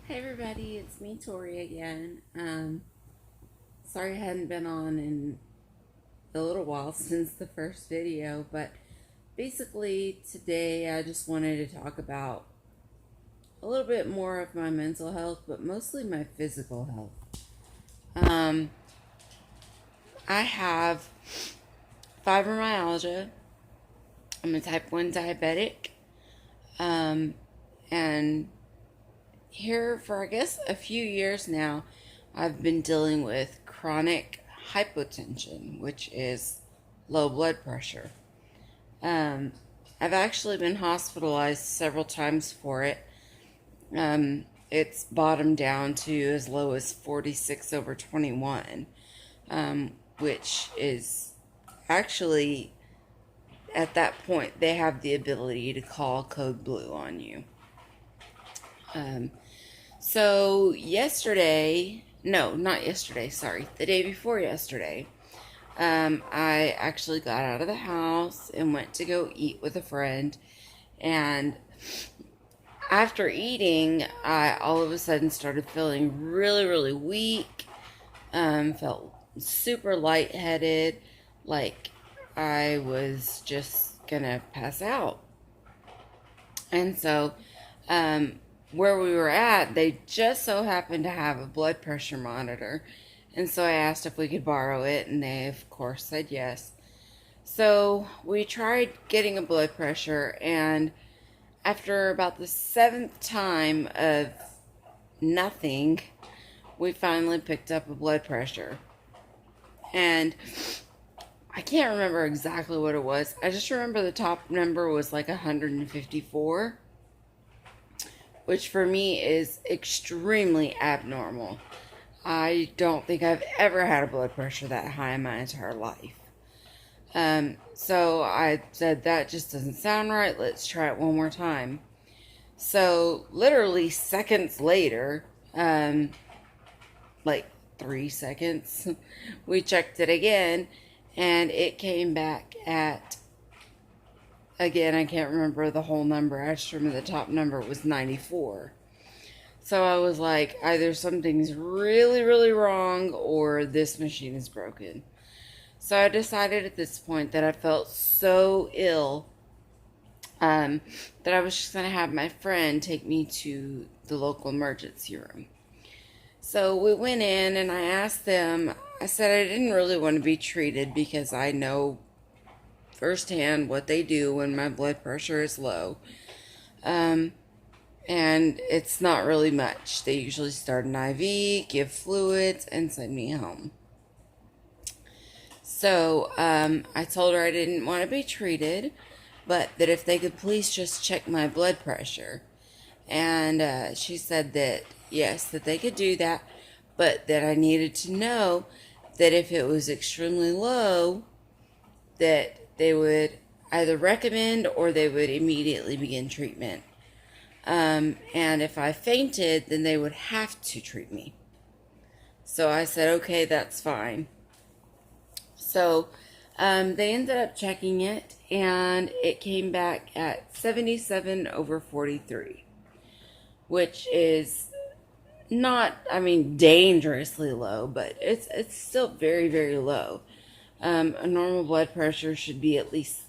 Hey everybody, it's me Tori again. Sorry I hadn't been on in a little while since the first video, but basically today I just wanted to talk about a little bit more of my mental health, but mostly my physical health. Um, I have fibromyalgia. I'm a type 1 diabetic. Um, and here for I guess a few years now, I've been dealing with chronic hypotension, which is low blood pressure. Um, I've actually been hospitalized several times for it. It's bottomed down to as low as 46 over 21, which is actually at that point they have the ability to call code blue on you. So yesterday, no, not yesterday, sorry, the day before yesterday, I actually got out of the house and went to go eat with a friend. And after eating, I all of a sudden started feeling really, really weak. Felt super lightheaded, like I was just gonna pass out. And so, where we were at, they just so happened to have a blood pressure monitor. And so I asked if we could borrow it, and they, of course, said yes. So we tried getting a blood pressure, and after about the seventh time of nothing, we finally picked up a blood pressure. And I can't remember exactly what it was. I just remember the top number was like 154, which for me is extremely abnormal. I don't think I've ever had a blood pressure that high in my entire life. So I said, that just doesn't sound right. Let's try it one more time. So literally seconds later, like 3 seconds, we checked it again, and it came back at, again, I can't remember the whole number. I just remember the top number was 94. So I was like, either something's really, really wrong or this machine is broken. So I decided at this point that I felt so ill that I was just going to have my friend take me to the local emergency room. So we went in and I asked them, I said I didn't really want to be treated because I know firsthand what they do when my blood pressure is low. And it's not really much. They usually start an IV, give fluids, and send me home. So I told her I didn't want to be treated, but that if they could please just check my blood pressure. And she said that yes, that they could do that, but that I needed to know that if it was extremely low, that they would either recommend or they would immediately begin treatment. And if I fainted, then they would have to treat me. So I said, okay, that's fine. So they ended up checking it, and it came back at 77 over 43, which is not, I mean, dangerously low, but it's still very, very low. A normal blood pressure should be at least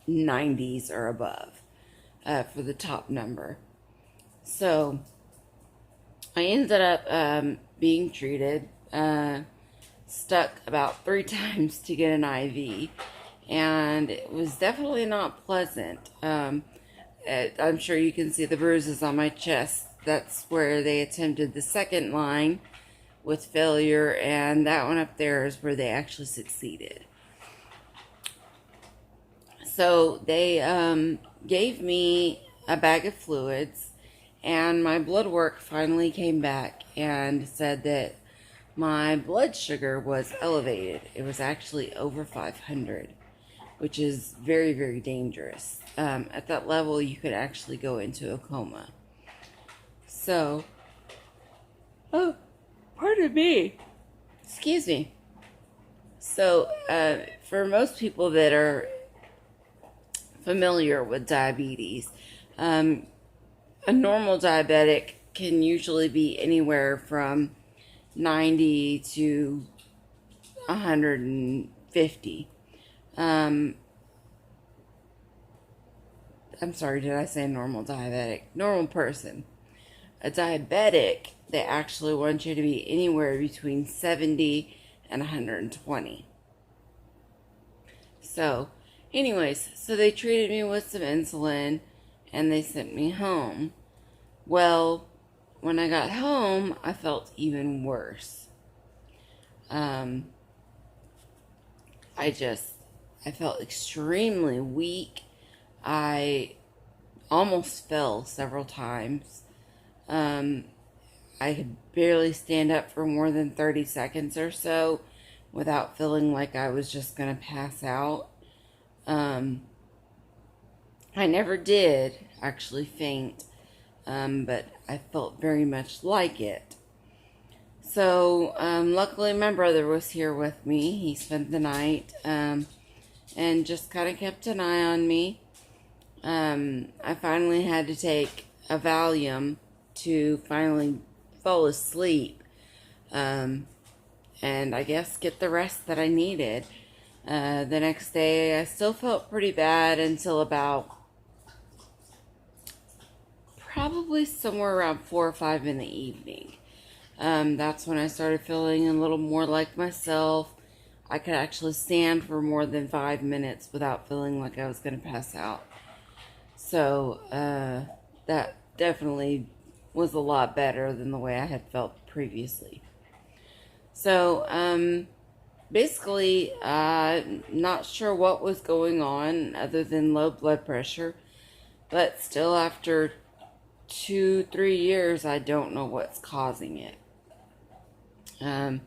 90s or above for the top number. So I ended up being treated, stuck about 3 times to get an IV, and it was definitely not pleasant. I'm sure you can see the bruises on my chest. That's where they attempted the second line with failure, and that one up there is where they actually succeeded. So they gave me a bag of fluids, and my blood work finally came back and said that my blood sugar was elevated. It was actually over 500, which is very, very dangerous. At that level, you could actually go into a coma. So, oh, pardon me. Excuse me. So, for most people that are familiar with diabetes, a normal diabetic can usually be anywhere from 90 to 150. I'm sorry, did I say normal diabetic? Normal person. A diabetic, they actually want you to be anywhere between 70 and 120. So, anyways, so they treated me with some insulin and they sent me home. Well, when I got home, I felt even worse. I felt extremely weak. I almost fell several times. I could barely stand up for more than 30 seconds or so without feeling like I was just going to pass out. I never did actually faint, but I felt very much like it. So, luckily my brother was here with me. He spent the night, and just kind of kept an eye on me. I finally had to take a Valium to finally fall asleep, and I guess get the rest that I needed. The next day I still felt pretty bad until about probably somewhere around 4 or 5 in the evening. That's when I started feeling a little more like myself. I could actually stand for more than 5 minutes without feeling like I was going to pass out. So, that definitely was a lot better than the way I had felt previously. So, basically, not sure what was going on other than low blood pressure. But still, after 2-3 years, I don't know what's causing it. I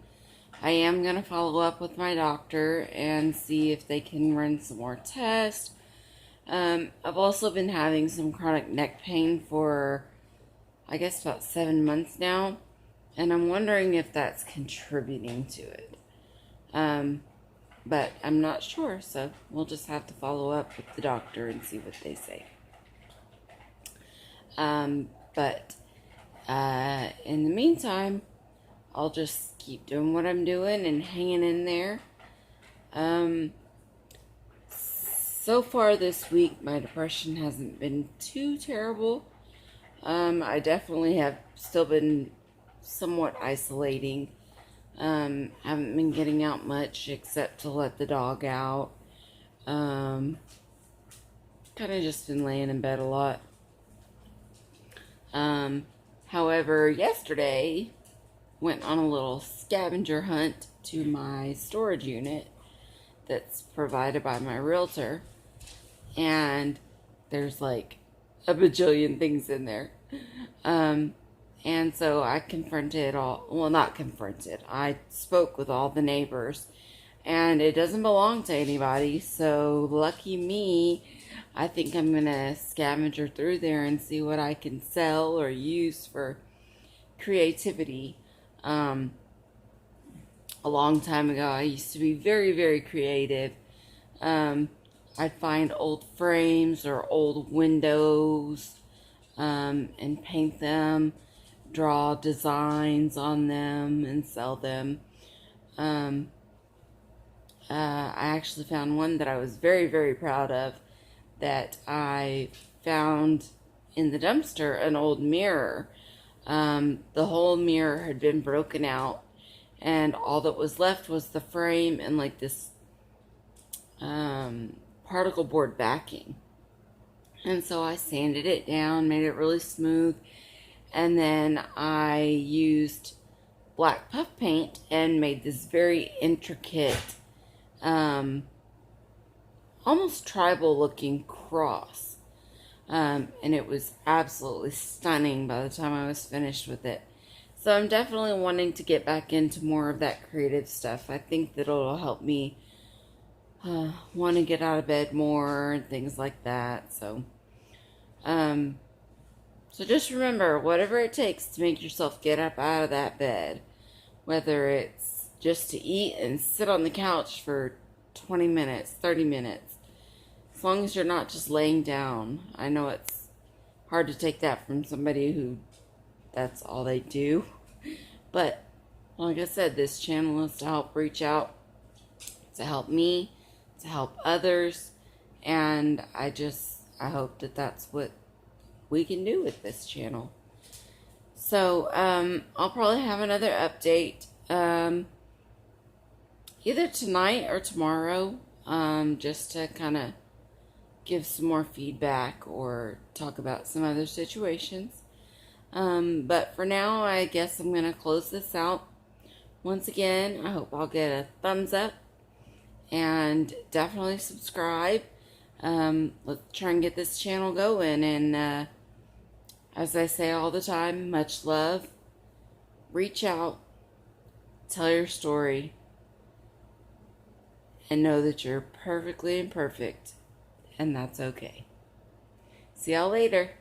am going to follow up with my doctor and see if they can run some more tests. I've also been having some chronic neck pain for, I guess, about 7 months now. And I'm wondering if that's contributing to it. But I'm not sure, so we'll just have to follow up with the doctor and see what they say. But in the meantime, I'll just keep doing what I'm doing and hanging in there. So far this week, my depression hasn't been too terrible. I definitely have still been somewhat isolating. Haven't been getting out much except to let the dog out. Kind of just been laying in bed a lot. However, yesterday went on a little scavenger hunt to my storage unit that's provided by my realtor, and there's like a bajillion things in there. And so I I spoke with all the neighbors, and it doesn't belong to anybody, so lucky me, I think I'm going to scavenger through there and see what I can sell or use for creativity. A long time ago, I used to be very, very creative. I'd find old frames or old windows, and paint them, draw designs on them, and sell them. I actually found one that I was very, very proud of, that I found in the dumpster, an old mirror. The whole mirror had been broken out, and all that was left was the frame and like this particle board backing. And so I sanded it down, made it really smooth, and then I used black puff paint and made this very intricate, almost tribal looking cross. And it was absolutely stunning by the time I was finished with it. So I'm definitely wanting to get back into more of that creative stuff. I think that it'll help me want to get out of bed more and things like that. So just remember, whatever it takes to make yourself get up out of that bed, whether it's just to eat and sit on the couch for 20 minutes, 30 minutes, as long as you're not just laying down. I know it's hard to take that from somebody who that's all they do. But like I said, this channel is to help reach out, to help me, to help others, and I hope that that's what we can do with this channel. So I'll probably have another update either tonight or tomorrow, just to kind of give some more feedback or talk about some other situations. But for now, I guess I'm going to close this out. Once again, I hope I'll get a thumbs up and definitely subscribe. Let's try and get this channel going. And as I say all the time, much love. Reach out, tell your story, and know that you're perfectly imperfect, and that's okay. See y'all later.